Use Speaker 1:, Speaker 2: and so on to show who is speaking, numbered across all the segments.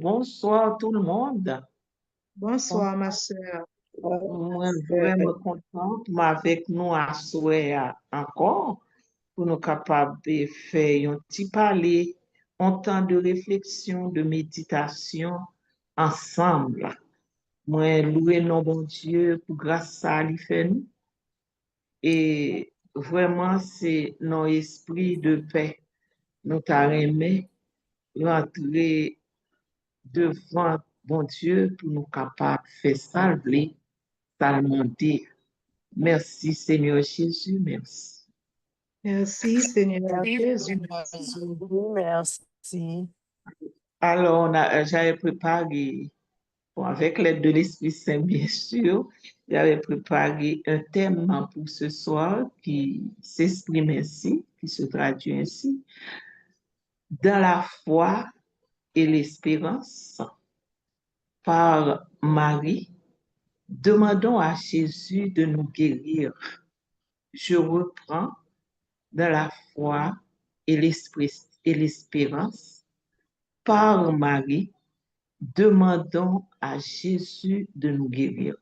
Speaker 1: Bonsoir tout le monde.
Speaker 2: Bonsoir, ma sœur.
Speaker 1: Moi, vraiment contente, mais avec nous à souhait encore, pour nous capables de faire un petit parler, un temps de réflexion, de méditation ensemble. Moi, louer nos bon Dieu pour grâce à lui fait nous. Et vraiment, c'est nos esprits de paix. Nous t'a aimé, rentrer devant bon Dieu pour nous capables de faire salver, salmenter. Merci Seigneur Jésus, merci.
Speaker 2: Merci, Seigneur
Speaker 3: Merci,
Speaker 2: Jésus.
Speaker 3: Seigneur Jésus, merci.
Speaker 1: Alors, j'avais préparé, bon, avec l'aide de l'Esprit Saint, bien sûr, j'avais préparé un thème pour ce soir qui s'exprime ainsi, qui se traduit ainsi. Dans la foi et l'espérance, par Marie, demandons à Jésus de nous guérir. Je reprends dans la foi et l'espérance, par Marie, demandons à Jésus de nous guérir.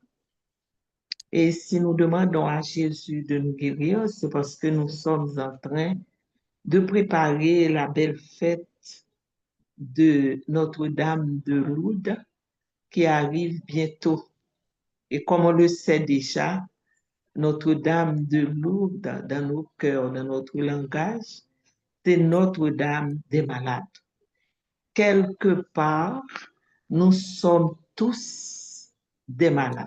Speaker 1: Et si nous demandons à Jésus de nous guérir, c'est parce que nous sommes en train de préparer la belle fête de Notre-Dame de Lourdes qui arrive bientôt. Et comme on le sait déjà, Notre-Dame de Lourdes, dans nos cœurs, dans notre langage, c'est Notre-Dame des malades. Quelque part, nous sommes tous des malades.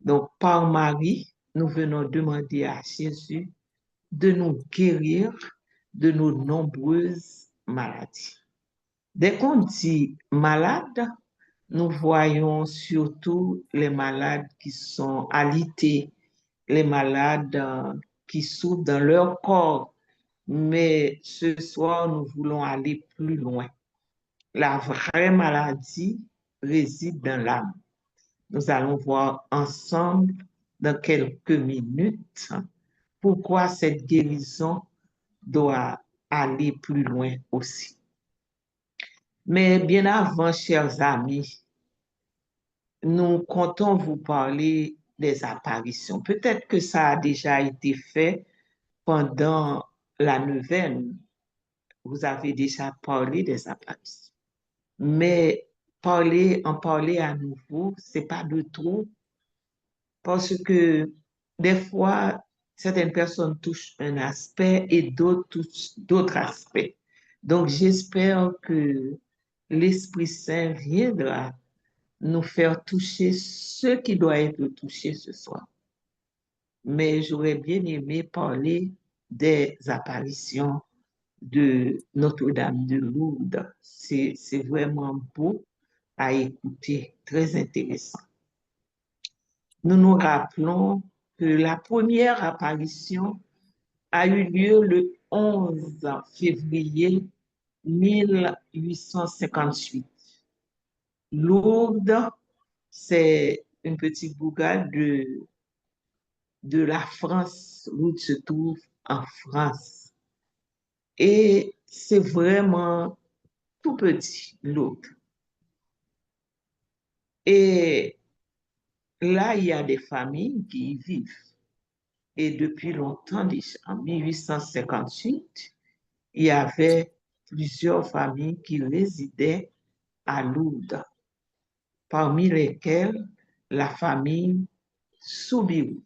Speaker 1: Donc, par Marie, nous venons demander à Jésus de nous guérir de nos nombreuses maladies. Dès qu'on dit malade, nous voyons surtout les malades qui sont alités, les malades qui souffrent dans leur corps. Mais ce soir, nous voulons aller plus loin. La vraie maladie réside dans l'âme. Nous allons voir ensemble dans quelques minutes pourquoi cette guérison doit aller plus loin aussi. Mais bien avant, chers amis, nous comptons vous parler des apparitions. Peut-être que ça a déjà été fait pendant la neuvaine. Vous avez déjà parlé des apparitions. Mais en parler à nouveau, c'est pas de trop parce que des fois, certaines personnes touchent un aspect et d'autres touchent d'autres aspects. Donc, j'espère que l'Esprit Saint viendra nous faire toucher ce qui doit être touché ce soir. Mais j'aurais bien aimé parler des apparitions de Notre-Dame de Lourdes. C'est vraiment beau à écouter, très intéressant. Nous nous rappelons que la première apparition a eu lieu le 11 février 1858. Lourdes, c'est une petite bourgade de la France. Lourdes se trouve en France. Et c'est vraiment tout petit, Lourdes. Et là, il y a des familles qui y vivent. Et depuis longtemps déjà, en 1858, il y avait plusieurs familles qui résidaient à Lourdes, parmi lesquelles la famille Soubirou,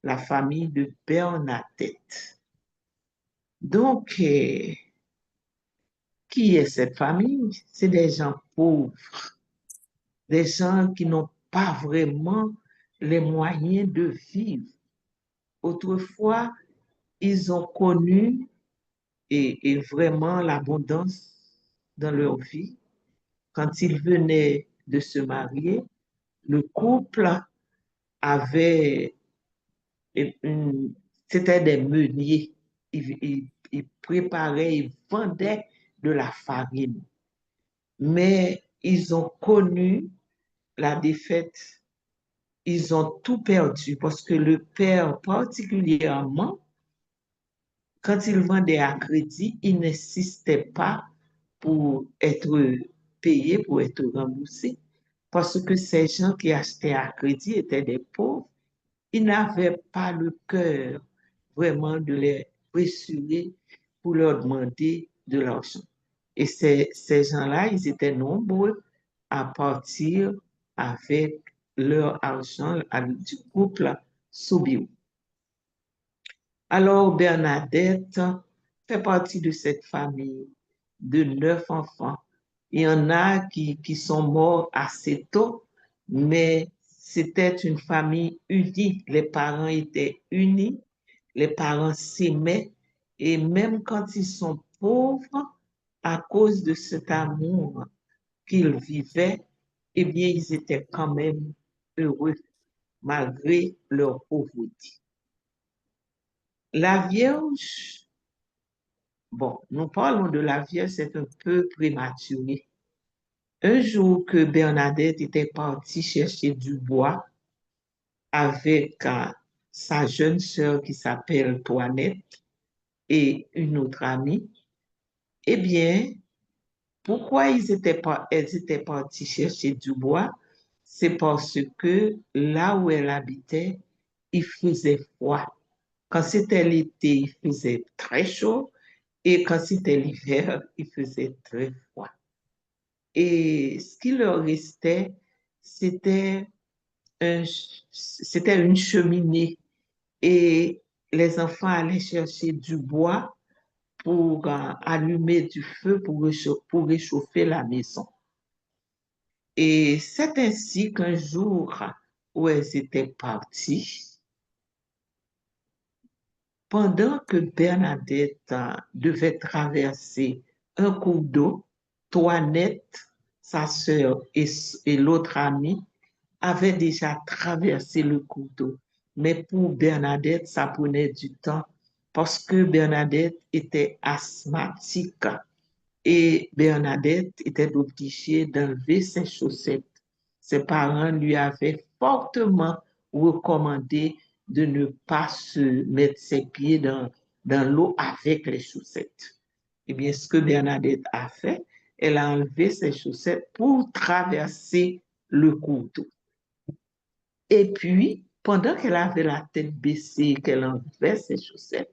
Speaker 1: la famille de Bernadette. Donc, qui est cette famille? C'est des gens pauvres, des gens qui n'ont pas vraiment les moyens de vivre. Autrefois, ils ont connu et vraiment l'abondance dans leur vie. Quand ils venaient de se marier, le couple avait c'était des meuniers. Ils préparaient, ils vendaient de la farine. Mais ils ont connu la défaite. Ils ont tout perdu parce que le père, particulièrement, quand il vendait à crédit, il n'insistait pas pour être payer pour être remboursés parce que ces gens qui achetaient à crédit étaient des pauvres. Ils n'avaient pas le cœur vraiment de les pressurer pour leur demander de l'argent. Et ces gens-là, ils étaient nombreux à partir avec leur argent du couple Soubirous. Alors, Bernadette fait partie de cette famille de 9 enfants. Il y en a qui sont morts assez tôt, mais c'était une famille unie. Les parents étaient unis, les parents s'aimaient, et même quand ils sont pauvres, à cause de cet amour qu'ils vivaient, eh bien, ils étaient quand même heureux malgré leur pauvreté. La Vierge, bon, nous parlons de la Vierge, c'est un peu prématuré. Un jour que Bernadette était partie chercher du bois avec sa jeune sœur qui s'appelle Toinette et une autre amie, eh bien, pourquoi elles étaient parties chercher du bois? C'est parce que là où elle habitait, il faisait froid. Quand c'était l'été, il faisait très chaud et quand c'était l'hiver, il faisait très froid. Et ce qui leur restait, c'était c'était une cheminée et les enfants allaient chercher du bois pour allumer du feu pour réchauffer la maison. Et c'est ainsi qu'un jour où elles étaient parties, pendant que Bernadette devait traverser un cours d'eau, Toinette, sa sœur et l'autre amie avaient déjà traversé le cours d'eau. Mais pour Bernadette, ça prenait du temps parce que Bernadette était asthmatique et Bernadette était obligée d'enlever ses chaussettes. Ses parents lui avaient fortement recommandé de ne pas se mettre ses pieds dans l'eau avec les chaussettes. Eh bien, ce que Bernadette a fait, elle a enlevé ses chaussettes pour traverser le cours d'eau. Et puis, pendant qu'elle avait la tête baissée, qu'elle enlevait ses chaussettes,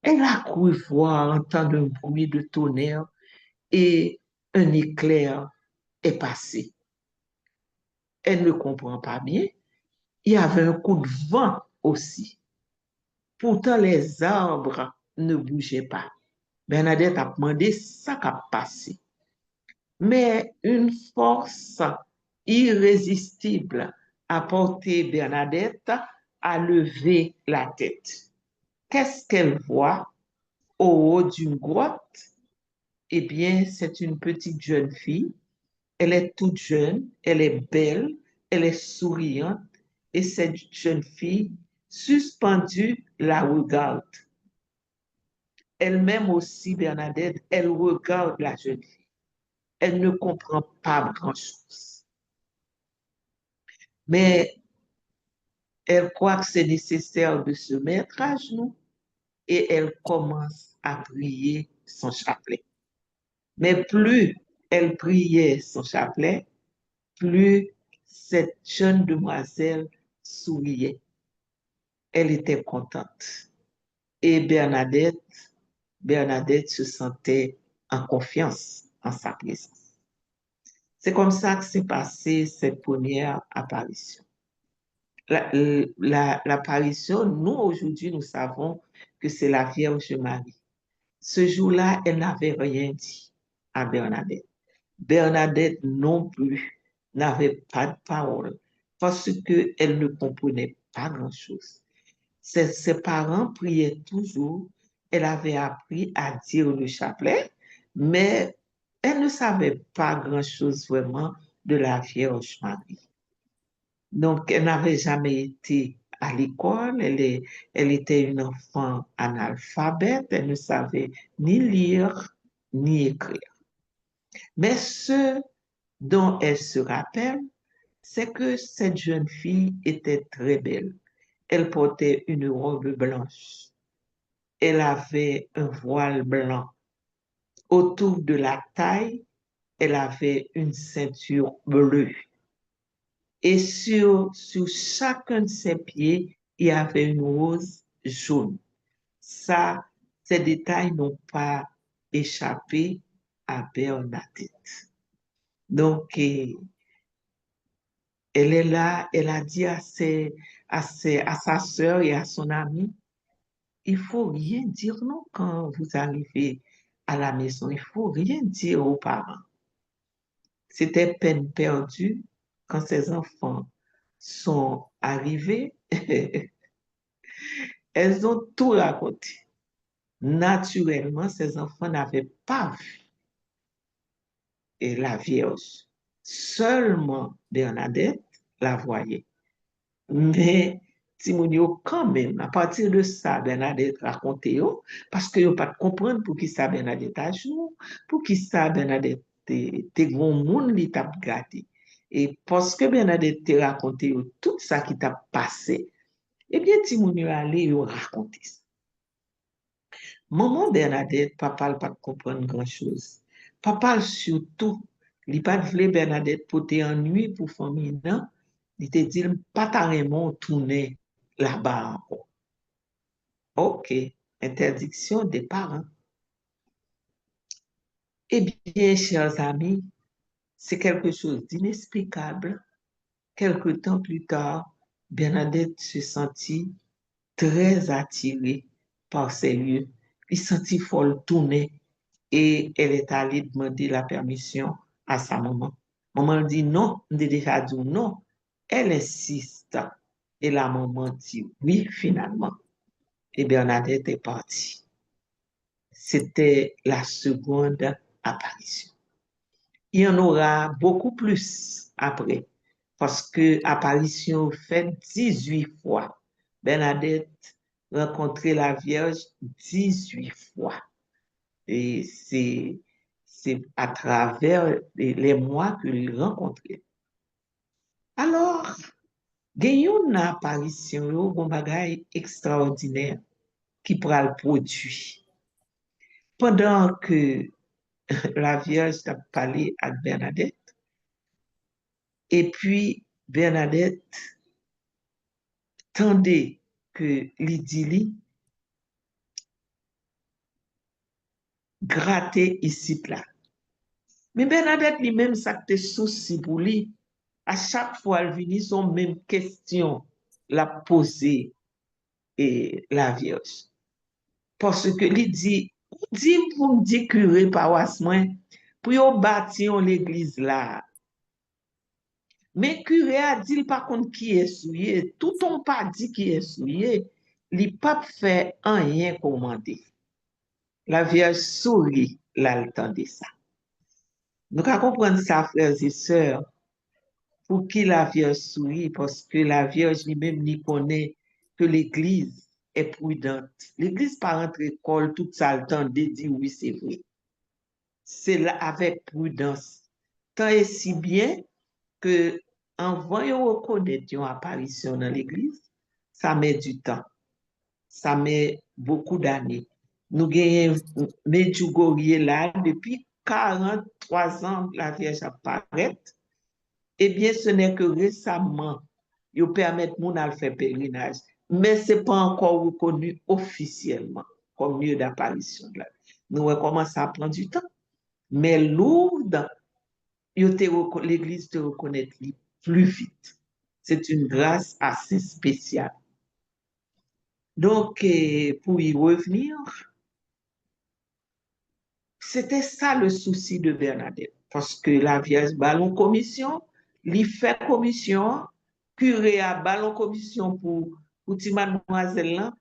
Speaker 1: elle a cru voir, entendre un bruit de tonnerre et un éclair est passé. Elle ne comprend pas bien. Il y avait un coup de vent aussi. Pourtant, les arbres ne bougeaient pas. Bernadette a demandé ça qui a passé. Mais une force irrésistible a porté Bernadette à lever la tête. Qu'est-ce qu'elle voit au haut d'une grotte? Eh bien, c'est une petite jeune fille. Elle est toute jeune, elle est belle, elle est souriante et cette jeune fille, suspendue, la regarde. Elle-même aussi, Bernadette, elle regarde la jeune fille. Elle ne comprend pas grand-chose. Mais elle croit que c'est nécessaire de se mettre à genoux et elle commence à prier son chapelet. Mais plus elle priait son chapelet, plus cette jeune demoiselle souriait. Elle était contente. Et Bernadette se sentait en confiance en sa présence. C'est comme ça que s'est passée cette première apparition. L'apparition, nous aujourd'hui, nous savons que c'est la Vierge Marie. Ce jour-là, elle n'avait rien dit à Bernadette. Bernadette non plus n'avait pas de parole parce qu'elle ne comprenait pas grand-chose. Ses parents priaient toujours. Elle avait appris à dire le chapelet, mais elle ne savait pas grand-chose vraiment de la Vierge Marie. Donc, elle n'avait jamais été à l'école. Elle était une enfant analphabète. Elle ne savait ni lire ni écrire. Mais ce dont elle se rappelle, c'est que cette jeune fille était très belle. Elle portait une robe blanche. Elle avait un voile blanc. Autour de la taille, elle avait une ceinture bleue. Et sur chacun de ses pieds, il y avait une rose jaune. Ça, ces détails n'ont pas échappé à Bernadette. Donc, elle est là, elle a dit à sa sœur et à son ami, il faut rien dire non quand vous arrivez à la maison, il faut rien dire aux parents. C'était peine perdue quand ses enfants sont arrivés. Elles ont tout raconté. Naturellement, ces enfants n'avaient pas vu la Vierge. Seulement Bernadette la voyait. Mais Timounio, quand même, à partir de ça, Bernadette racontait, parce que vous pas comprendre pour qui ça Bernadette a joué, pour qui ça Bernadette te grand monde li t'a gâté. Et parce que Bernadette te raconté tout ça qui t'a passé, eh bien, Timounio allait raconter ça. Maman Bernadette, papa ne pas comprendre grand-chose. Papa surtout, il pas voulu Bernadette pour te ennui pour famille, non? Il te dit, pas carrément tourner là-bas encore. OK, interdiction des parents. Eh bien, chers amis, c'est quelque chose d'inexplicable. Quelque temps plus tard, Bernadette se sentit très attirée par ces lieux. Il sentit folle tourner et elle est allée demander la permission à sa maman. Maman dit non, on a déjà dit non. Elle insiste et la maman dit oui finalement. Et Bernadette est partie. C'était la seconde apparition. Il y en aura beaucoup plus après parce que apparition fait 18 fois. Bernadette rencontrait la Vierge 18 fois. Et c'est à travers les mois que je rencontrais. Alors, il y a une apparition, un bagage extraordinaire qui prend le produit. Pendant que la Vierge a parlé à Bernadette, et puis Bernadette tendait que l'idylle grattait ici là. Mais Bernadette lui-même, ça te souci pour lui. À chaque fois, elle venait son même question, la poser et la Vierge. Parce que lui dit pour me dire curé paroisse moi, pour yon bâtir l'église là. Mais curé a dit par contre qui est souillé, tout on pas dit qui est souillé, il pas fait rien commander. La Vierge sourit là le temps de ça. Nous à comprendre ça, frères et sœurs, pour qui la Vierge sourit, parce que la Vierge lui-même n'y connaît que l'Église est prudente. L'Église par entre école, tout ça le temps de dire oui, c'est vrai. C'est là avec prudence. Tant et si bien que en voyant reconnaître une apparition dans l'Église, ça met du temps. Ça met beaucoup d'années. Nous gagnons Medjugorje là depuis 43 ans, la Vierge apparaît. Eh bien, ce n'est que récemment, ils permettent moun à faire pèlerinage, mais ce n'est pas encore reconnu officiellement comme lieu d'apparition. Nous commençons à prendre du temps. Mais Lourdes, l'Église te reconnaît plus vite. C'est une grâce assez spéciale. Donc, pour y revenir, c'était ça le souci de Bernadette. Parce que la Vierge ballon commission, lui fait commission, curé a ballon commission pour ti mademoiselle là,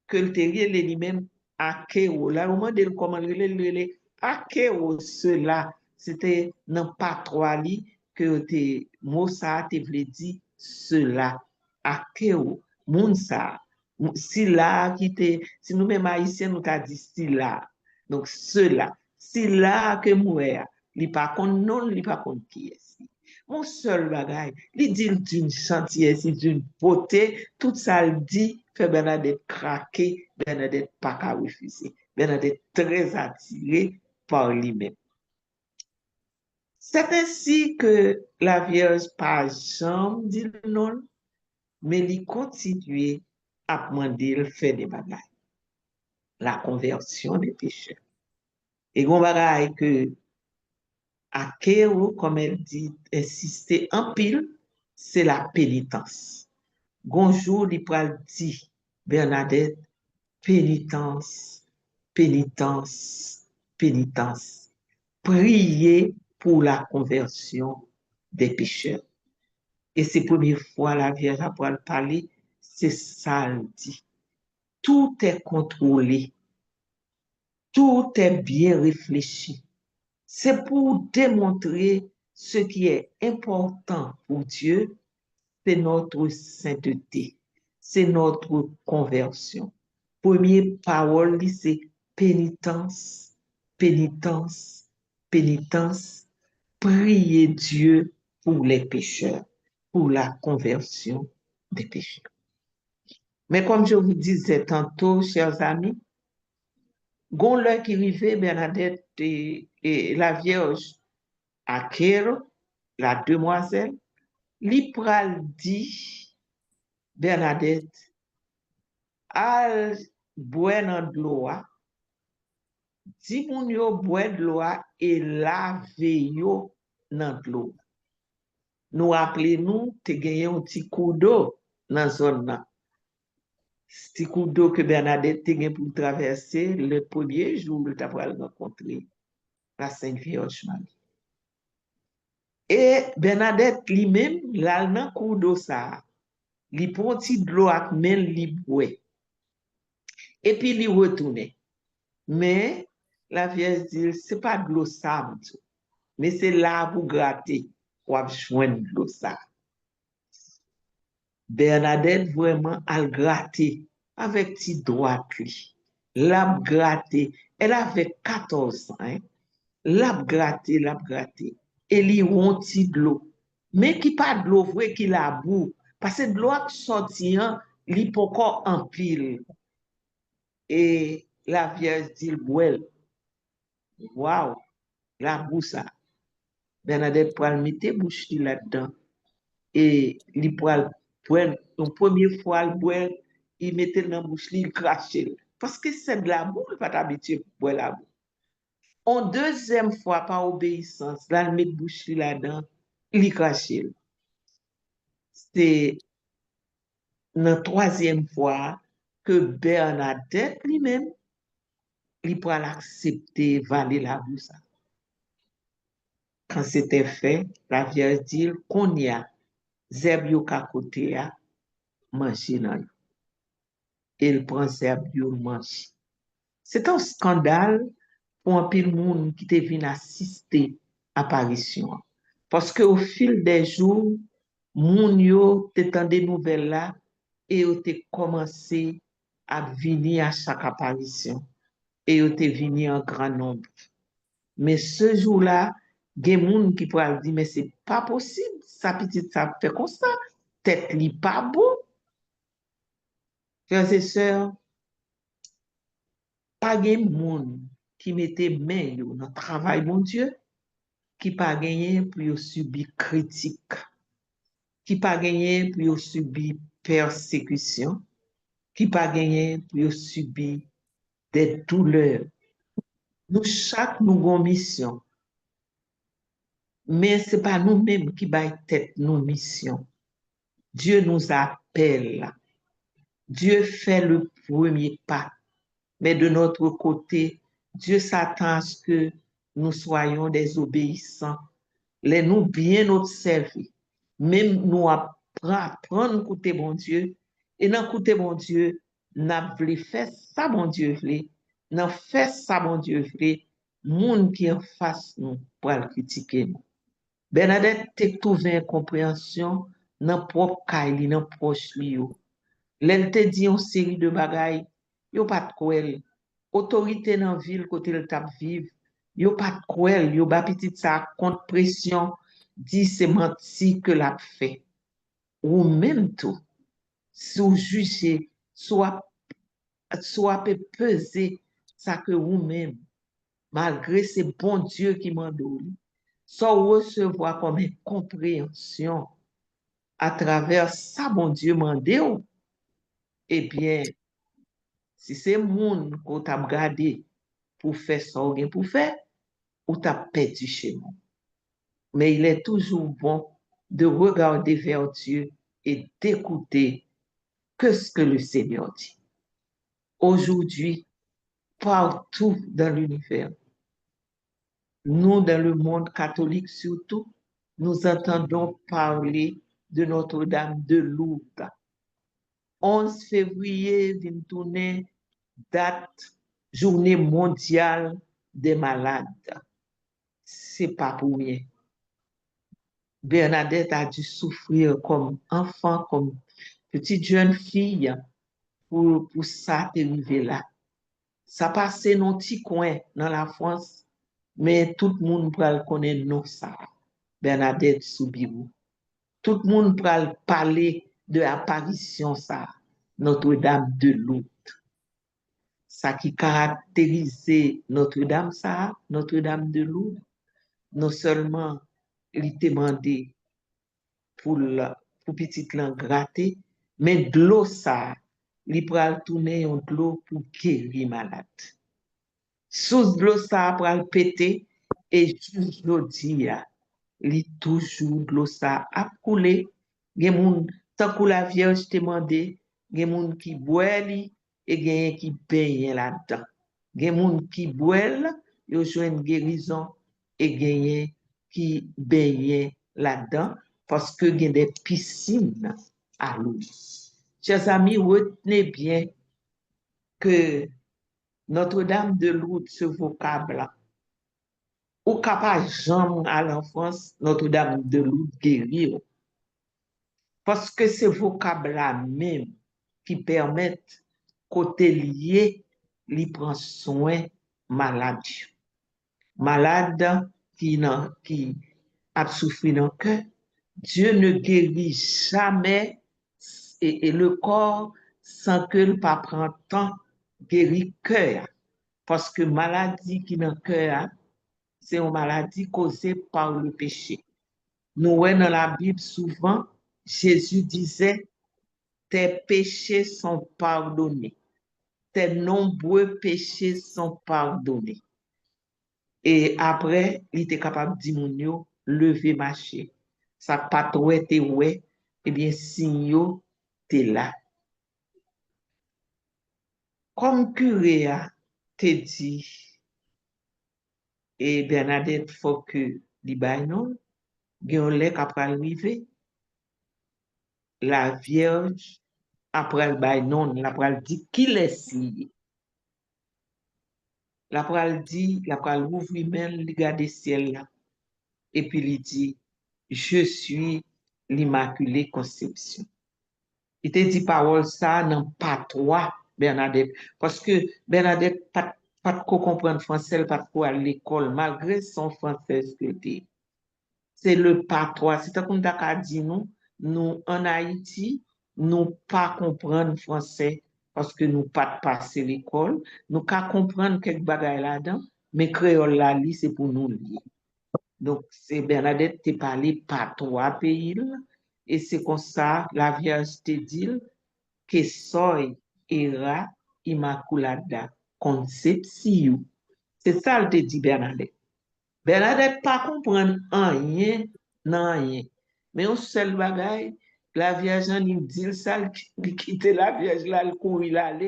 Speaker 1: que le terrier lui-même à Kéo. Là, au moment de comment le Akeo, cela, c'était non pas trois lits que te mot ça te voulait dire cela. Akeo, moun ça. Si là qui te, si nous même haïtiens nous t'a dit si là. Donc cela, si là que moi, li pas kon non, li pas kon qui est. Mon seul bagage, il dit d'une gentillesse, d'une beauté, tout ça le dit, fait Bernadette craquer, Bernadette pas qu'à refuser. Bernadette très attirée par lui-même. C'est ainsi que la Vierge pas jamais dit non, mais il continue à demander le fait des bagailles, la conversion des pécheurs. Et on bagaille que à Kéro, comme elle dit, insister en pile, c'est la pénitence. Bonjour, il peut dire, Bernadette, pénitence, pénitence, pénitence. Priez pour la conversion des pécheurs. Et c'est la première fois la Vierge a parler, c'est ça, elle dit. Tout est contrôlé, tout est bien réfléchi. C'est pour démontrer ce qui est important pour Dieu, c'est notre sainteté, c'est notre conversion. Première parole, c'est pénitence, pénitence, pénitence. Priez Dieu pour les pécheurs, pour la conversion des pécheurs. Mais comme je vous disais tantôt, chers amis, gon l'heure qui arrivait, Bernadette et la Vierge à Kéro, la demoiselle, li pral dit, Bernadette, al boire dans de l'eau, di moun yo boire de l'eau et lave yo dans de l'eau. Nous rappelons, te gagné un petit coup d'eau dans la zone. Petit coup d'eau que Bernadette te gagné pour traverser le premier jour où tu as rencontré la Sainte Vierge Marie. Et Bernadette lui-même, là, dans le coup d'eau, ça, il prend un petit de l'eau avec main, il boit. Et puis il retourne. Mais la Vierge dit, ce n'est pas de l'eau ça, mais c'est là pour gratter, pour joindre de l'eau ça. Bernadette vraiment a gratté avec petit droit lui. L'a gratté. Elle avait 14 ans. Hein? L'a gratté, l'a gratté. Elle y ronti de l'eau. Mais qui pas de l'eau vrai qui la boue. Parce que de l'eau qui sorti, li poko en pile. Et la Vierge dit, well, waouh, la boue ça. Bernadette pour mettre bouche là-dedans. Et il prend une première fois le boire, il mettait dans la bouche, il crachait. Parce que c'est de la boue, il pas habitué à boire la boue. En deuxième fois, par obéissance, là, il met la bouche là-dedans, il crachait. C'est la troisième fois que Bernadette lui-même, il prend l'accepter, valer la boue. Quand c'était fait, la Vierge dit qu'on y a, zèbre ka côté a, manger dans yo. Il prend zèbre yo mange. C'est un scandale pour un pile monde qui te vient assister à l'apparition. Parce qu'au fil des jours, moun yo te tende des nouvelles là et yo te commencé à venir à chaque apparition. Et yo te venir en grand nombre. Mais ce jour-là, il y a des gens qui pourraient dire, mais c'est pas possible, ça petite ça fait comme ça, tête li pas beau. Frères et sœurs, pas de monde qui mettait main dans le travail, mon Dieu, qui pas gagné pour subir critique, qui pas gagné pour subir persécution, qui pas gagné pour subir des douleurs. Nous, chaque nous avons mission. Mais ce n'est pas nous-mêmes qui baillons tête nos missions. Dieu nous appelle. Dieu fait le premier pas. Mais de notre côté, Dieu s'attend à ce que nous soyons des obéissants. Les nous bien observer. Même nous apprendre à écouter mon Dieu. Et dans écouter mon Dieu, nous voulons faire ça, mon Dieu voulait. Nous faire ça, mon Dieu voulait. Moun qui en face nous pour le critiquer nous. Bernadette te trouvé incompréhension dans propre caille, dans proche li yo. L'elle te dit une série de bagailles, yo pas de kouel. Autorité dans ville côté le tap vive, yo pas de kouel, yo ba petit ça contre pression, dit c'est menti que l'a fait. Ou même tout, sous juger, soit peut peser ça que vous même malgré c'est bon Dieu qui m'en donne. sans recevoir comme une compréhension à travers ça, bon Dieu m'a dit, eh bien, si c'est monde qu'on t'a gardé pour faire ça ou bien pour faire, ou t'as perdu chez nous. Mais il est toujours bon de regarder vers Dieu et d'écouter que ce que le Seigneur dit. Aujourd'hui, partout dans l'univers, nous, dans le monde catholique surtout, nous entendons parler de Notre-Dame de Lourdes. 11 février, vient tourner date Journée mondiale des malades. C'est pas pour rien. Bernadette a dû souffrir comme enfant, comme petite jeune fille pour ça arriver là. Ça passait dans petit coin dans la France, mais tout le monde peut connaître non ça. Bernadette Soubirou. Tout le monde peut parler de l'apparition ça, Notre-Dame de Lourdes. Ça qui caractérisait Notre-Dame ça, Notre-Dame de Lourdes, non seulement il demandé pour petite langue gratter, mais de l'eau ça, il pral tourner en de l'eau pour guérir malade. Sous de l'eau ça pral péter et aujourd'hui il toujours de l'eau ça a couler. Gen moun tant que la vierge te mandé, gen moun qui boit li et gen qui baigne là-dedans. Gen moun qui boit yo joine guérison et gen qui baigne là-dedans parce que gen des piscines à l'eau. Chers amis, retenez bien que Notre-Dame de Lourdes, ce vocable-là, ou capable jamais à l'enfance, Notre-Dame de Lourdes guérir. Parce que ce vocable-là même qui permettent côté lié, lui prend soin malade. Malade qui a souffert dans le cœur, Dieu ne guérit jamais et le corps sans que le pas prend temps guérir le cœur. Parce que maladie qui est dans le cœur, c'est une maladie causée par le péché. Nous voyons dans la Bible souvent, Jésus disait, tes péchés sont pardonnés. Tes nombreux péchés sont pardonnés. Et après, il était capable de dire, lever, marcher. Ça pas trop été ouais, eh bien, signaux, t'es là. Comme curé a te dit, et Bernadette, faut que li bay non, gen lè après arrivé, la Vierge après le bay non, la pral dit qui laisse li. La pral dit, la pral ouvrir men, li gade ciel là. Et puis il dit, je suis l'Immaculée Conception. Il te dit parole ça dans patois Bernadette parce que Bernadette pas de comprendre français, pas de à l'école malgré son français sculpté. C'est le patois, c'est comme t'as dit nous en Haïti, nous pas comprendre français parce que nous pas passer l'école, nous pas comprendre quelques bagages là-dedans, mais créole là c'est pour nous lire. Donc, c'est Bernadette te parlé patois pays et c'est comme ça la Vierge te dit que soy era immaculada conception. C'est ça le te dit Bernadette. Bernadette pas comprendre rien, non rien. Mais on seul bagaille, la Vierge en dit ça, il quitte la Vierge là, il courir là,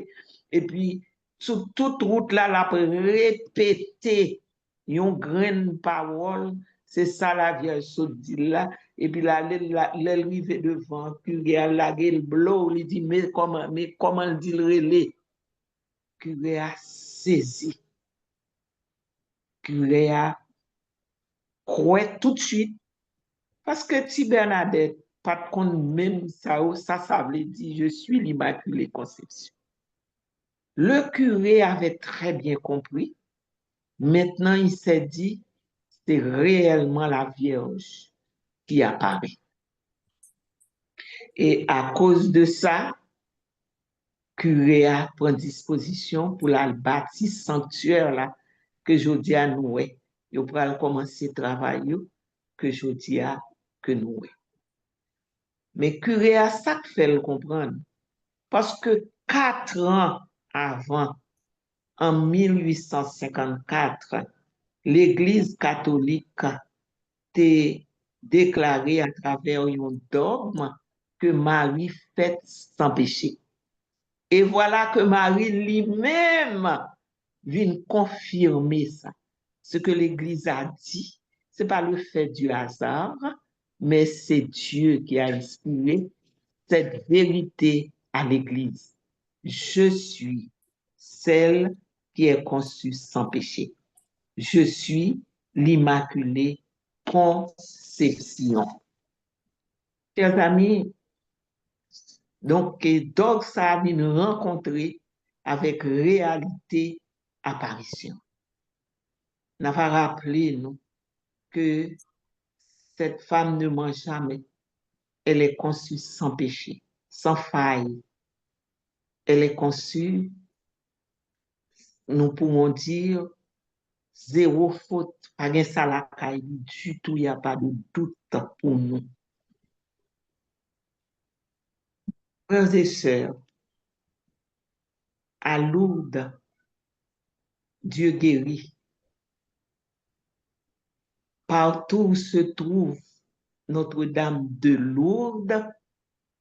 Speaker 1: et puis sur toute route là, la répéter une grande parole, c'est ça la Vierge se dit là, et puis là, l'arrivée devant, curé a lagué le blow, il dit, mais comment il dit le relais? Curé a saisi. Curé a croit tout de suite. Parce que si Bernadette, pas contre même ça veut dire, je suis l'Immaculée Conception. Le curé avait très bien compris. Maintenant, il s'est dit, c'est réellement la Vierge qui apparaît. Et à cause de ça, curé a pris disposition pour la bâtir sanctuaire là, que je dis à nous, il va commencer à travailler que je dis que nous. Mais curé a ça que fait le comprendre. Parce que 4 ans avant, en 1854, l'Église catholique a déclaré à travers un dogme que Marie fait sans péché. Et voilà que Marie lui-même vient confirmer ça. Ce que l'Église a dit, ce n'est pas le fait du hasard, mais c'est Dieu qui a inspiré cette vérité à l'Église. Je suis celle qui est conçue sans péché. Je suis l'Immaculée Conception. Chers amis, donc ça a nous rencontrer avec réalité apparition. Nous avons rappelé nous que cette femme ne ment jamais. Elle est conçue sans péché, sans faille. Elle est conçue, nous pouvons dire, zéro faute. Pas de salakaï du tout, il n'y a pas de doute pour nous. Frères et sœurs, à Lourdes, Dieu guérit. Partout où se trouve Notre-Dame de Lourdes,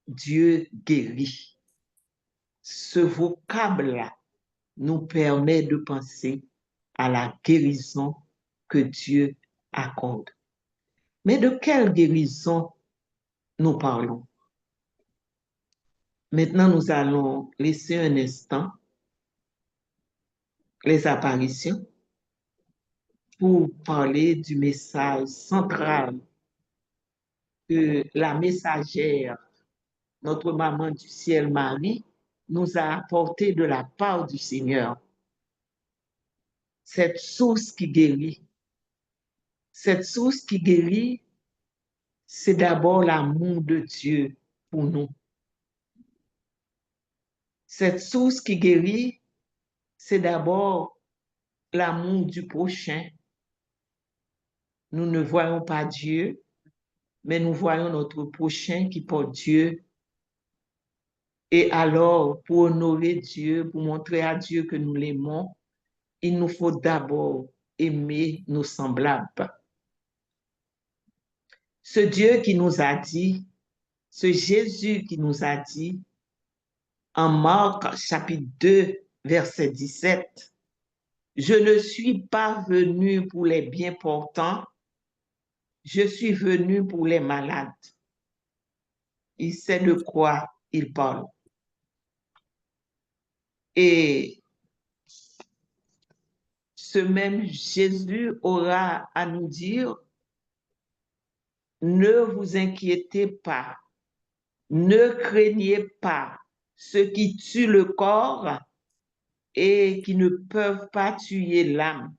Speaker 1: Dieu guérit. Ce vocable-là nous permet de penser à la guérison que Dieu accorde. Mais de quelle guérison nous parlons? Maintenant, nous allons laisser un instant les apparitions pour parler du message central que la messagère, notre maman du ciel Marie, nous a apporté de la part du Seigneur. Cette source qui guérit. Cette source qui guérit, c'est d'abord l'amour de Dieu pour nous. Cette source qui guérit, c'est d'abord l'amour du prochain. Nous ne voyons pas Dieu, mais nous voyons notre prochain qui porte Dieu. Et alors, pour honorer Dieu, pour montrer à Dieu que nous l'aimons, il nous faut d'abord aimer nos semblables. Ce Dieu qui nous a dit, ce Jésus qui nous a dit, en Marc chapitre 2, verset 17, « Je ne suis pas venu pour les bien portants, je suis venu pour les malades. » Il sait de quoi il parle. Et ce même Jésus aura à nous dire, ne vous inquiétez pas, ne craignez pas ceux qui tuent le corps et qui ne peuvent pas tuer l'âme.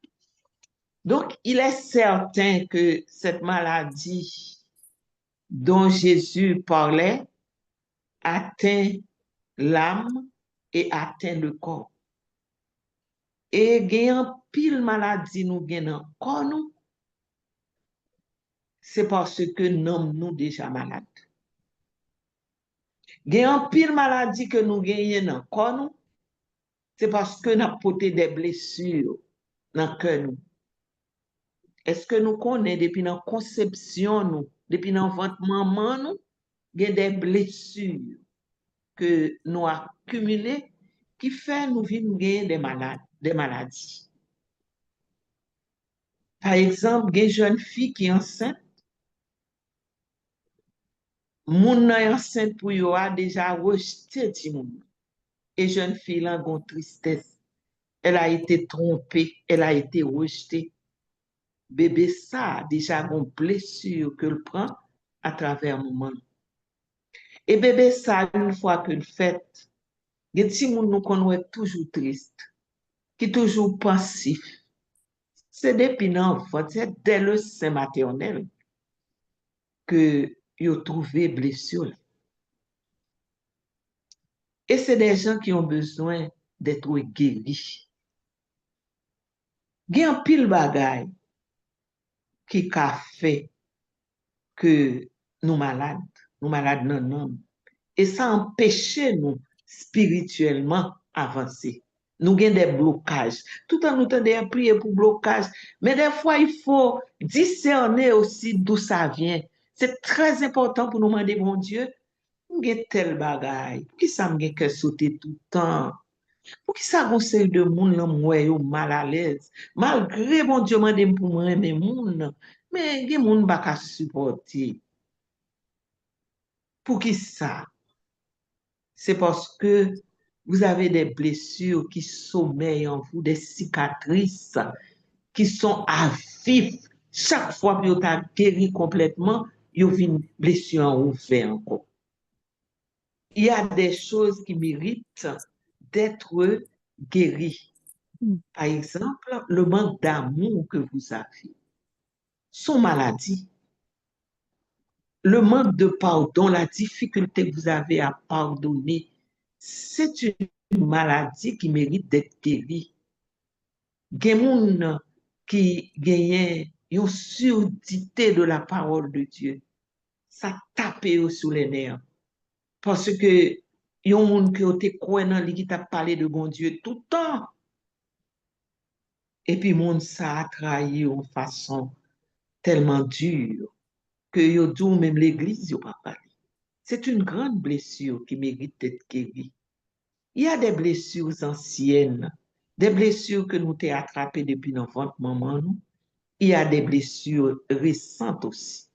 Speaker 1: Donc, il est certain que cette maladie dont Jésus parlait atteint l'âme et atteint le corps. Et gagnant pile maladie nous gagnons corps nous, c'est parce que nous déjà malades. Gagnant pile maladie que nous gagnons corps nous, c'est parce que nous avons porté des blessures dans le cœur nous. Est-ce que nous connaissons depuis la conception nous, depuis notre maman nous, il y a des blessures que nous avons accumulées qui fait nous vivre des maladies. Par exemple, il y a une jeune fille qui est enceinte. Moun nan enceinte pour yo a déjà rejeté ti moun. Et jeune fille là gon tristesse. Elle a été trompée, elle a été rejetée. Bébé ça a déjà gon blessure que le prend à travers moment. Et bébé ça une fois que le fait, gen ti moun nou konwe toujours triste, qui toujours pensif. C'est depuis l'enfance, c'est dès le sein maternel que yo trouvé blessure. Et c'est des gens qui ont besoin d'être guéris. Il y a un pile bagay qui a fait que nous malades non, non. Et ça empêche nous spirituellement avancer. Nous avons des blocages. Tout en nous tenons prier pour blocage. Mais des fois, il faut discerner aussi d'où ça vient. C'est très important pour nous demander, bon Dieu, nous avons tel bagaille. Pour qui ça me que sauter tout le temps? Pour qui ça conseille de monde là moi mal à l'aise? Malgré bon Dieu m'a pour moi aimer monde, mais il y a monde pas supporter. Pour qui ça? C'est parce que vous avez des blessures qui sommeillent en vous, des cicatrices qui sont à vif. Chaque fois que vous avez guéri complètement, vous avez une blessure en ouvert encore. Il y a des choses qui méritent d'être guéries. Par exemple, le manque d'amour que vous avez, son maladie, le manque de pardon, la difficulté que vous avez à pardonner, c'est une maladie qui mérite d'être guérie. Il y a des gens qui gagnent une surdité de la parole de Dieu. Ça tape sur les nerfs. Parce que il y a des gens qui ont été croyants qui t'a parlé de bon Dieu tout le temps. Et puis, le monde ça a trahi de façon tellement dure que yo dit même l'église yo pas parlé. C'est une grande blessure qui mérite d'être guérie. Il y a des blessures anciennes, des blessures que nous t'avons attrapées depuis notre ventre maman nous. Il y a des blessures récentes aussi.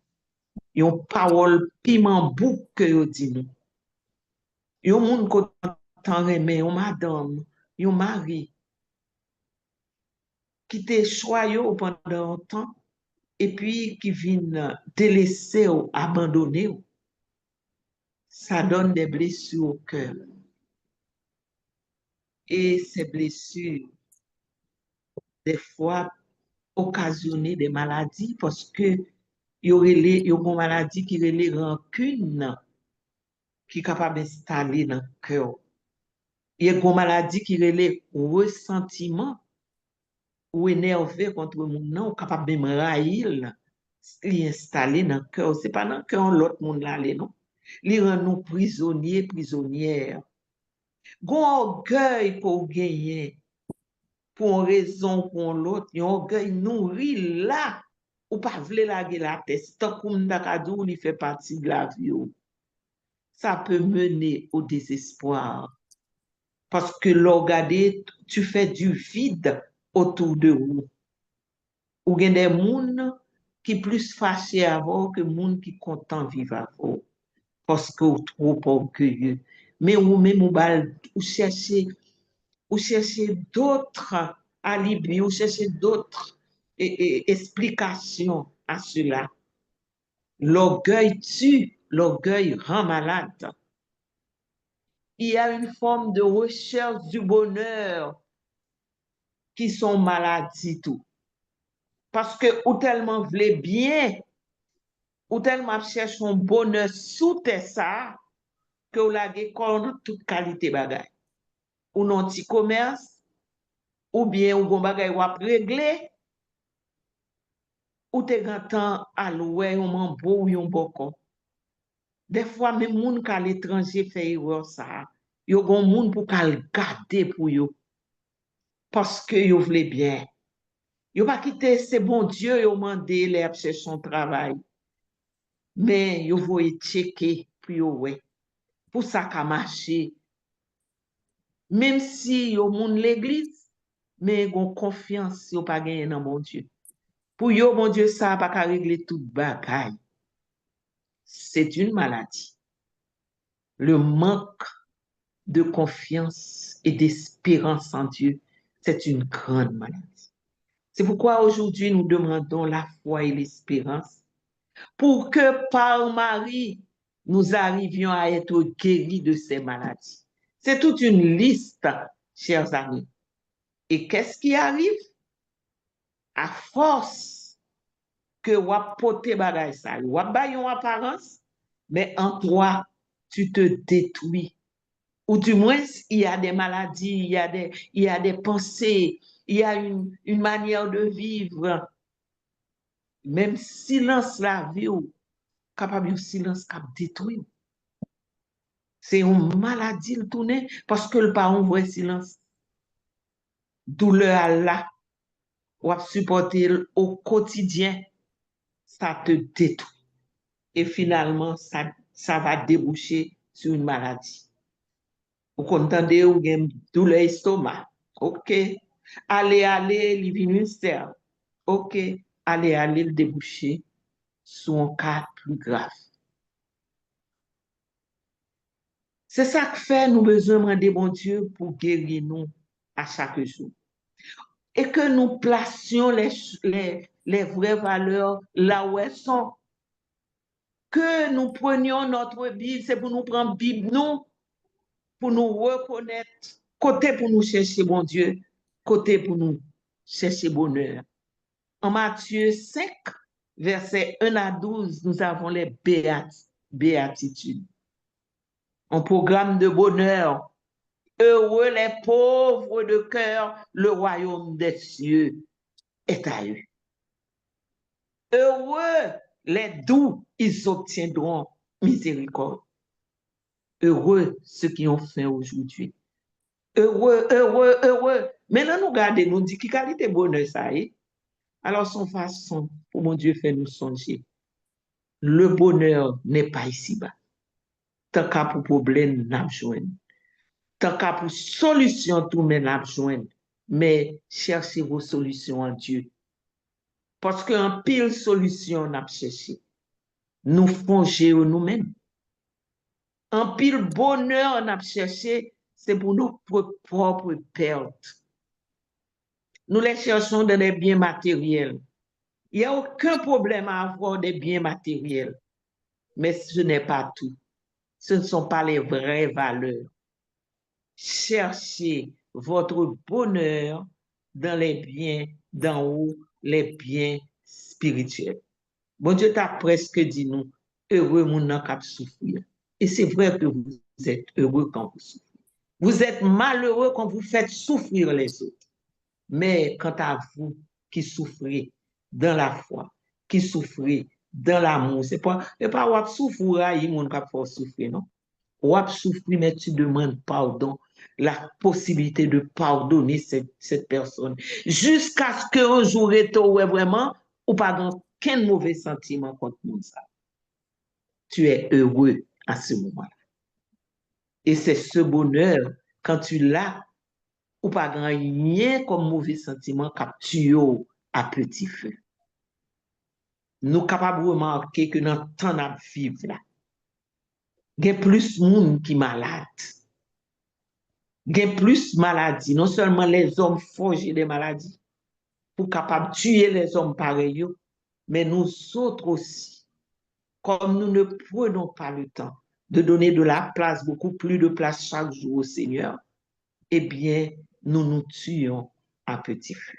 Speaker 1: Il y a une parole piment bouc que yo dit nous. Il y a un monde qu'on entend aimer, une madame, un mari qui te choyé pendant un temps et puis qui vient délaisser ou abandonner. Ça donne des blessures au cœur. Et ces blessures, des fois, occasionner des maladies parce que il y a une maladie qui est les rancune qui est capable d'installer dans le cœur. Il y a une maladie qui est les ressentiments ou énervé contre le monde, ou capable de me railler, l'installer dans le cœur. Ce n'est pas dans le cœur l'autre monde là, non. Il rend nous prisonniers, prisonnières. Gon orgueil pour gagner, pour une raison, pour l'autre, un orgueil nourri là, ou pas vle la la tête, tant qu'on d'akadou, il fait partie de la vie. Ça peut mener au désespoir. Parce que l'orgade, tu fais du vide autour de vous. Ou gen des moun qui plus fâché avant que moun qui content vivre avant. Parce que ou trop orgueilleux. Mais ou même ou chercher d'autres alibis, ou chercher d'autres explications à cela. L'orgueil tue, l'orgueil rend malade. Il y a une forme de recherche du bonheur qui sont maladies tout. Parce que ou tellement voulez bien, ou tellement cherche un bonheur sous tes ça, que ou la gen toute qualité bagay. Ou non petit commerce, ou bien ou gon bagay ou ap régler, ou te gantan aloué ou mambo ou yon boko. Des fois, même moun ka l'étranger fait erreur ça, yo gon moun pour kal garder pour yo. Parce que yo vle bien. Yo pas quitter c'est bon Dieu yo mandé les chercher son travail. Mais yo voye checker pour yo ouais. Pour ça ka marcher. Même si yo moun l'église, mais gon confiance yo pas gagné dans bon Dieu. Pour yo bon Dieu ça pas ka régler tout bagaille. C'est une maladie. Le manque de confiance et d'espérance en Dieu, c'est une grande maladie. C'est pourquoi aujourd'hui nous demandons la foi et l'espérance pour que par Marie, nous arrivions à être guéris de ces maladies. C'est toute une liste, chers amis. Et qu'est-ce qui arrive? À force que wap pote bagay sa, wap bay yon apparence, mais en toi, tu te détruis. Ou du moins, il y a des maladies, il y a des pensées, il y a une manière de vivre. Même silence la vie, capable de silence qui détruit. C'est une maladie le tourner parce que le pas un vrai silence. Douleur là, ou à supporter au quotidien, ça te détruit. Et finalement, ça va déboucher sur une maladie. Vous entendez, ou avez douleur estomac. OK. Allez, il vient ministère. OK. Allez, le déboucher sur un cas plus grave. C'est ça que fait nous besoin de demander bon Dieu pour guérir nous à chaque jour. Et que nous placions les vraies valeurs là où elles sont. Que nous prenions notre Bible, c'est pour nous prendre Bible, nous, pour nous reconnaître, côté pour nous chercher bon Dieu, côté pour nous chercher bonheur. En Matthieu 5, versets 1 à 12, nous avons les béatitudes. Un programme de bonheur. Heureux les pauvres de cœur, le royaume des cieux est à eux. Heureux les doux, ils obtiendront miséricorde. Heureux ceux qui ont faim aujourd'hui. Heureux. Maintenant, nous regardons, nous disons, qui qualité bonheur ça est? Alors, son façon, pour mon Dieu, fait nous songer. Le bonheur n'est pas ici-bas. Tant qu'à pour problème, n'a besoin. Tant qu'à pour solution, tout mais n'a besoin. Mais cherchez vos solutions en Dieu. Parce qu'un pile solution n'a cherché. Nous fonger nous-mêmes. Un pile bonheur n'a cherché, c'est pour nos propres pertes. Nous les cherchons dans les biens matériels. Il n'y a aucun problème à avoir des biens matériels. Mais ce n'est pas tout. Ce ne sont pas les vraies valeurs. Cherchez votre bonheur dans les biens d'en haut, les biens spirituels. Bon Dieu t'a presque dit nous, heureux mon nom qui souffrir. Et c'est vrai que vous êtes heureux quand vous souffrez. Vous êtes malheureux quand vous faites souffrir les autres. Mais quant à vous qui souffrez dans la foi, qui souffrez dans l'amour, c'est pas ou souffrir, il y a qui souffrir, non? Ou souffrir, mais tu demandes pardon, la possibilité de pardonner cette personne, jusqu'à ce qu'un jour et tout, vraiment, ou pas dans quel mauvais sentiment contre nous ça. Tu es heureux à ce moment-là. Et c'est ce bonheur, quand tu l'as, ou pas rien comme mauvais sentiment capture à petit feu. Nous capables de remarquer que dans le temps de vivre là, il y a plus de monde qui est malade. Il y a plus de maladies. Non seulement les hommes forgent des maladies pour capables de tuer les hommes pareils, mais nous autres aussi, comme nous ne prenons pas le temps de donner de la place, beaucoup plus de place chaque jour au Seigneur, eh bien, nous nous tuons à petit feu.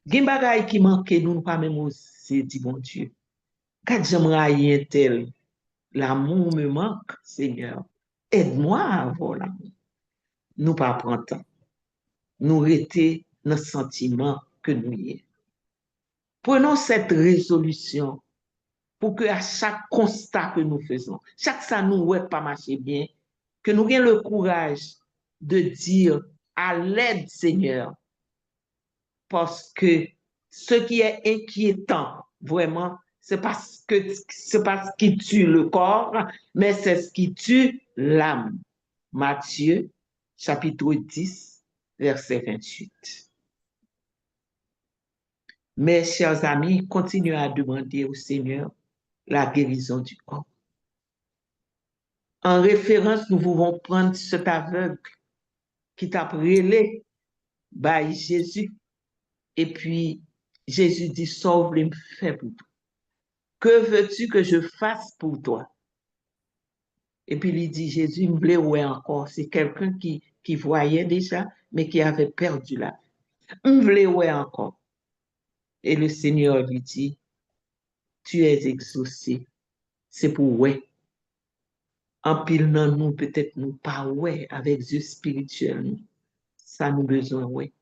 Speaker 1: Gen bagay qui manque, nous ne pas même oser dire, bon Dieu, quand j'aimerais un tel, l'amour me manque, Seigneur. Aide-moi à avoir l'amour. Nous pas prendre temps. Nous rester dans le sentiment que nous y est. Prenons cette résolution pour que à chaque constat que nous faisons, chaque ça nous ouais pas marcher bien, que nous ayons le courage de dire à l'aide, Seigneur, parce que ce qui est inquiétant, vraiment, c'est pas ce qui tue le corps, mais c'est ce qui tue l'âme. Matthieu, chapitre 10, verset 28. Mes chers amis, continuez à demander au Seigneur la guérison du corps. En référence, nous pouvons prendre cet aveugle qui t'a brûlé by Jésus. Et puis, Jésus dit, sauve-le, me fait pour toi. Que veux-tu que je fasse pour toi? Et puis, il dit, Jésus me voulait ouais encore. C'est quelqu'un qui voyait déjà, mais qui avait perdu la vie. Me voulait ouais encore. Et le Seigneur lui dit, tu es exaucé. C'est pour ouais. En pile nan nous, peut-être nous pas ouais avec Dieu spirituel. Ça nous besoin ouais.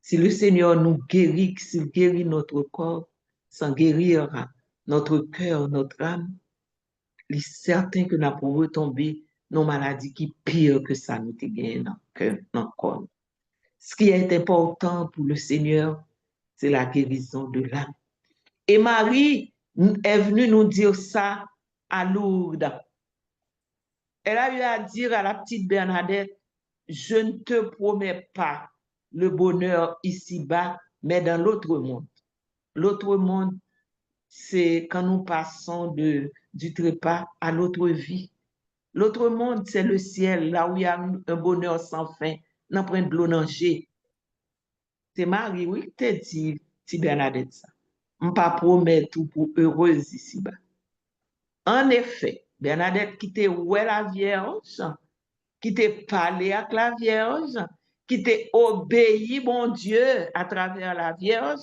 Speaker 1: Si le Seigneur nous guérit, s'il guérit notre corps, sans guérira notre cœur, notre âme, il est certain que nous avons retombé dans une maladie qui est pire que ça nous gagné dans le corps. Ce qui est important pour le Seigneur, c'est la guérison de l'âme. Et Marie est venue nous dire ça à Lourdes. Elle a eu à dire à la petite Bernadette, je ne te promets pas le bonheur ici-bas, mais dans l'autre monde. L'autre monde, c'est quand nous passons du trépas à l'autre vie. L'autre monde, c'est le ciel, là où il y a un bonheur sans fin, dans point de l'eau nager. C'est Marie, oui, qui t'a dit, petite Bernadette, ça. Je ne pas promettre tout pour heureuse ici-bas. En effet, Bernadette qui te ouais la Vierge, qui te parlé avec la Vierge, qui te obéi, bon Dieu, à travers la Vierge,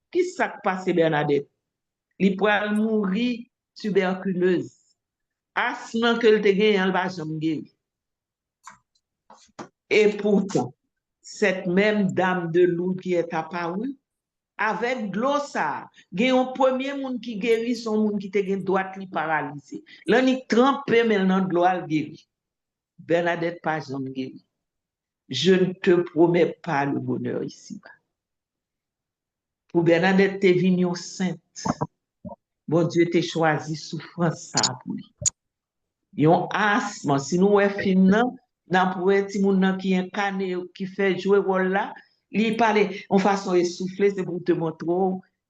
Speaker 1: qui s'est passé Bernadette? Il pourrait mourir tuberculeuse. Asthme que le te gagne, elle va jamais guérir. Et pourtant, cette même dame de Lourdes qui est apparue, avec de l'eau ça, il y a un premier monde qui guérit, son monde qui te gagne droite li paralysé. Là, il trempe, mais dans de l'eau, elle guérit. Bernadette pas jamais guéri. Je ne te promets pas le bonheur ici-bas. Pour Bernadette, t'es venue sainte. Bon Dieu t'a choisi souffrance ça pour lui. Yon asthme, si nous est fin nan pour ti moun qui incarné qui fait jouer rôle là, il parle en façon essoufflée, c'est pour te montrer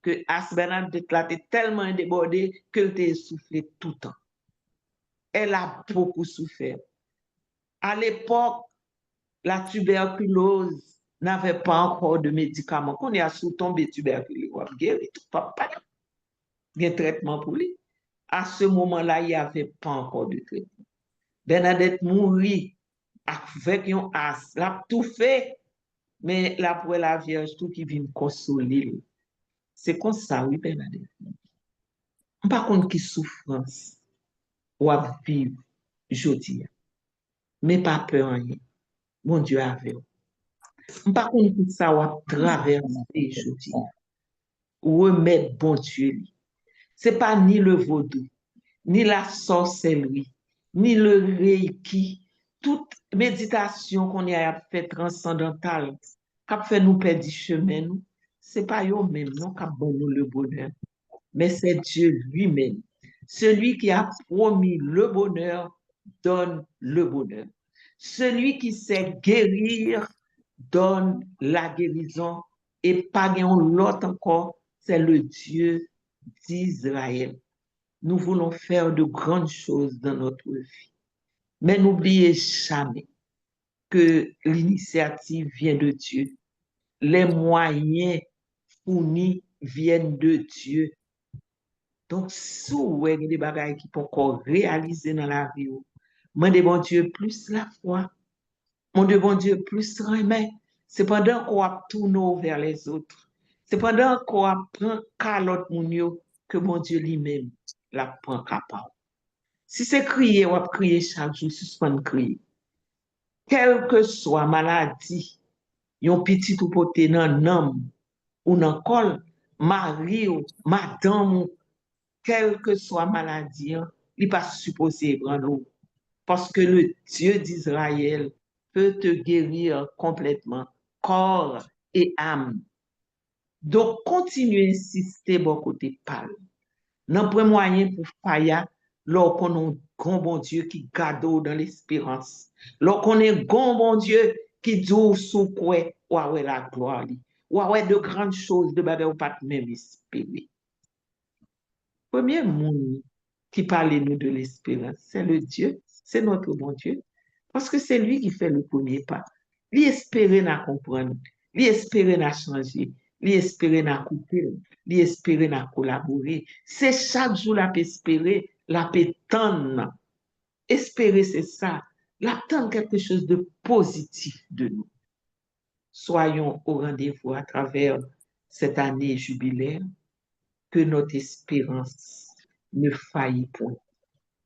Speaker 1: que Bernadette là t'es tellement débordé que t'es essoufflé tout le temps. Elle a beaucoup souffert. À l'époque, la tuberculose n'avait pas encore de médicaments. Quand on est à sous tombé tuberculose, on a guéri tout pas de traitement pour lui. À ce moment-là, il n'y avait pas encore de traitement. Bernadette mourit avec un as. Elle a tout fait, mais là pour la Vierge, tout qui vient consoler. C'est comme ça, oui, Bernadette. Par contre, qui souffrance ou à vivre, je dis, mais pas peur, rien. Mon Dieu avec vous. Par contre, tout ça, ou à traverser, je dis, ou remettre bon Dieu. C'est pas ni le vaudou, ni la sorcellerie, ni le reiki, toute méditation qu'on a fait transcendantale, qui fait nous perdre chemin, nous, c'est pas eux même, non, qui nous le bonheur, mais c'est Dieu lui-même. Celui qui a promis le bonheur donne le bonheur. Celui qui sait guérir donne la guérison et pas l'autre encore, c'est le Dieu d'Israël. Nous voulons faire de grandes choses dans notre vie. Mais n'oubliez jamais que l'initiative vient de Dieu. Les moyens fournis viennent de Dieu. Donc, si vous avez des bagages qui peuvent encore réaliser dans la vie, demandez bon Dieu plus la foi. Demandez bon Dieu plus remet. C'est pendant qu'on tourne vers les autres. C'est pendant qu'on prend calotte mon que mon Dieu lui-même la prend capable. Si c'est crier, on va crier chaque jour, suspendre crier. Quelle que soit maladie, yon petit ou poté nan nom ou nan kol, mari ou madame ou, quelle que soit maladie, il pas supposé prendre. Parce que le Dieu d'Israël peut te guérir complètement, corps et âme. Donc, continuez à insister bon côté parle. Nan pre moyen pour faire, lor qu'on a un grand bon Dieu qui garde dans l'espérance. Lor qu'on a un grand bon Dieu qui dit sous quoi, ouais la gloire. Ouais de grandes choses de bagay ou pas même espérer. Premier monde qui parle nous de l'espérance, c'est le Dieu, c'est notre bon Dieu. Parce que c'est lui qui fait le premier pas. Lui espérer n'a comprendre, lui espérer n'a changer, lui espérer n'a couper, lui espérer n'a collaborer. C'est chaque jour la paix espérer, la paix tendre. Espérer, c'est ça. L'attendre quelque chose de positif de nous. Soyons au rendez-vous à travers cette année jubilaire, que notre espérance ne faillit point.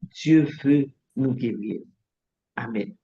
Speaker 1: Dieu veut nous guérir. Amen.